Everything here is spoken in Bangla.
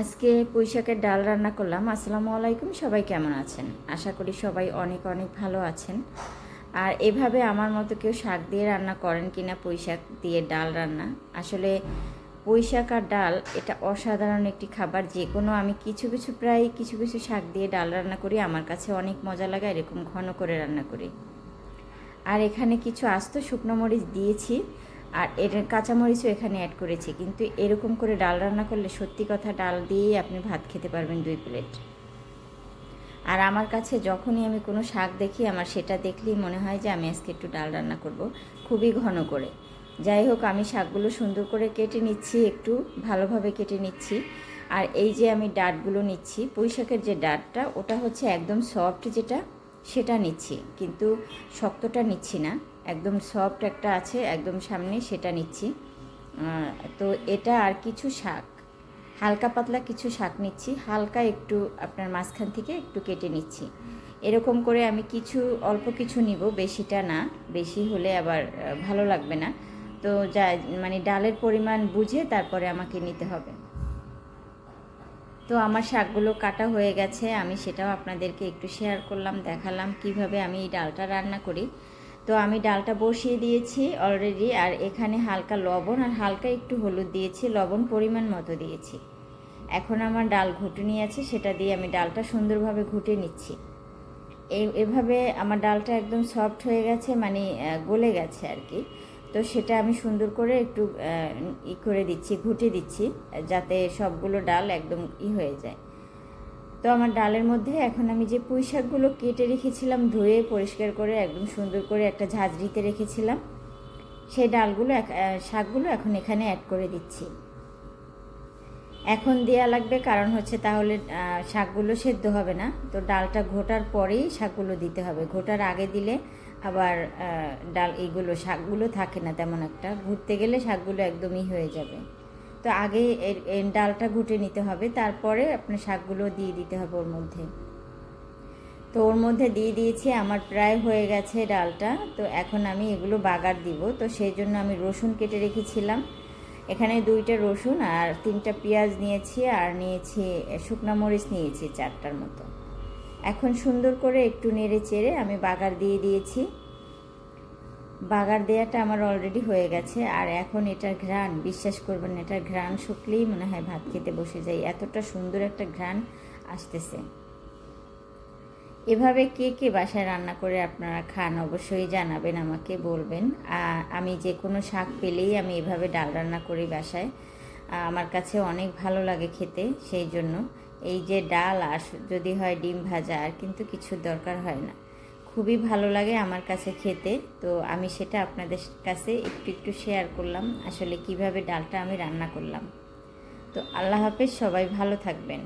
আজকে পুঁই শাকের ডাল রান্না করলাম। আসসালামু আলাইকুম, সবাই কেমন আছেন? আশা করি সবাই অনেক অনেক ভালো আছেন। আর এভাবে আমার মতো কেউ শাক দিয়ে রান্না করেন কিনা, পুঁই শাক দিয়ে ডাল রান্না। আসলে পুঁই শাক আর ডাল এটা অসাধারণ একটি খাবার। যে কোনো আমি প্রায় কিছু কিছু শাক দিয়ে ডাল রান্না করি, আমার কাছে অনেক মজা লাগে, এরকম ঘন করে রান্না করি। আর এখানে কিছু আস্ত শুকনো মরিচ দিয়েছি, আর এর কাঁচামরিচও এখানে অ্যাড করেছি। কিন্তু এরকম করে ডাল রান্না করলে সত্যি কথা ডাল দিয়েই আপনি ভাত খেতে পারবেন 2 প্লেট। আর আমার কাছে যখনই আমি কোনো শাক দেখি, আমার সেটা দেখলেই মনে হয় যে আমি আজকে একটু ডাল রান্না করব, খুবই ঘন করে। যাই হোক, আমি শাকগুলো সুন্দর করে কেটে নিচ্ছি, একটু ভালোভাবে কেটে নিচ্ছি। আর এই যে আমি ডাঁটগুলো নিচ্ছি, পুঁই শাকের যে ডাঁটটা, ওটা হচ্ছে একদম সফট যেটা, সেটা নিচ্ছি, কিন্তু শক্তটা নিচ্ছি না। একদম সফট একটা আছে একদম সামনে, সেটা নিচ্ছি। তো এটা আর কিছু শাক, হালকা পাতলা কিছু শাক নিচ্ছি, হালকা একটু আপনার মাঝখান থেকে একটু কেটে নিচ্ছি। এরকম করে আমি অল্প কিছু নিব, বেশিটা না, বেশি হলে আবার ভালো লাগবে না। তো যা মানে ডালের পরিমাণ বুঝে তারপরে আমাকে নিতে হবে। তো আমার শাকগুলো কাটা হয়ে গেছে, আমি সেটাও আপনাদেরকে একটু শেয়ার করলাম, দেখালাম কিভাবে আমি এই ডালটা রান্না করি। তো আমি ডালটা বসিয়ে দিয়েছি অলরেডি, আর এখানে হালকা লবণ আর হালকা একটু হলুদ দিয়েছি, লবণ পরিমাণ মতো দিয়েছি। এখন আমার ডাল ঘুটুনি আছে, সেটা দিয়ে আমি ডালটা সুন্দরভাবে ঘুটে নিচ্ছি। এভাবে আমার ডালটা একদম সফট হয়ে গেছে, মানে গলে গেছে আর কি। তো সেটা আমি সুন্দর করে একটু করে দিচ্ছি, ঘুটে দিচ্ছি, যাতে সবগুলো ডাল একদম হয়ে যায়। তো আমার ডালের মধ্যে এখন আমি যে পুঁই শাকগুলো কেটে রেখেছিলাম, ধুয়ে পরিষ্কার করে একদম সুন্দর করে একটা ঝাঁঝরিতে রেখেছিলাম, সেই শাকগুলো এখন এখানে অ্যাড করে দিচ্ছি। এখন দেওয়া লাগবে, কারণ হচ্ছে তাহলে শাকগুলো সেদ্ধ হবে না। তো ডালটা ঘোটার পরেই শাকগুলো দিতে হবে, ঘোটার আগে দিলে আবার শাকগুলো থাকে না তেমন একটা, ঘুরতে গেলে শাকগুলো একদমই হয়ে যাবে। তো আগে ডালটা ঘুটে নিতে হবে, তারপরে আপনার শাকগুলো দিয়ে দিতে হবে ওর মধ্যে। তো ওর মধ্যে দিয়ে দিয়েছি, আমার প্রায় হয়ে গেছে ডালটা। তো এখন আমি এগুলো বাগার দিব, তো সেই জন্য আমি রসুন কেটে রেখেছিলাম, এখানে 2টা রসুন আর 3টা পেঁয়াজ নিয়েছি, আর নিয়েছি শুকনো মরিচ নিয়েছি 4টার মতো। এখন সুন্দর করে একটু নেড়ে চেড়ে আমি বাগার দিয়ে দিয়েছি। বাগার দেওয়াটা আমার অলরেডি হয়ে গেছে। আর এখন এটার ঘ্রাণ, বিশ্বাস করবেন না, এটার ঘ্রাণ শুকলেই মনে হয় ভাত খেতে বসে যাই, এতটা সুন্দর একটা ঘ্রাণ আসতেছে। এভাবে কে কে বাসায় রান্না করে আপনারা খান অবশ্যই জানাবেন, আমাকে বলবেন। আমি যে কোনো শাক পেলেই আমি এভাবে ডাল রান্না করি বাসায়, আমার কাছে অনেক ভালো লাগে খেতে। সেই জন্য এই যে ডাল আর যদি হয় ডিম ভাজা, আর কিন্তু কিছু দরকার হয় না, খুবই ভালো লাগে আমার কাছে খেতে। তো আমি সেটা আপনাদের কাছে একটু একটু শেয়ার করলাম, আসলে কিভাবে ডালটা আমি রান্না করলাম। তো আল্লাহ হাফেজ, সবাই ভালো থাকবেন।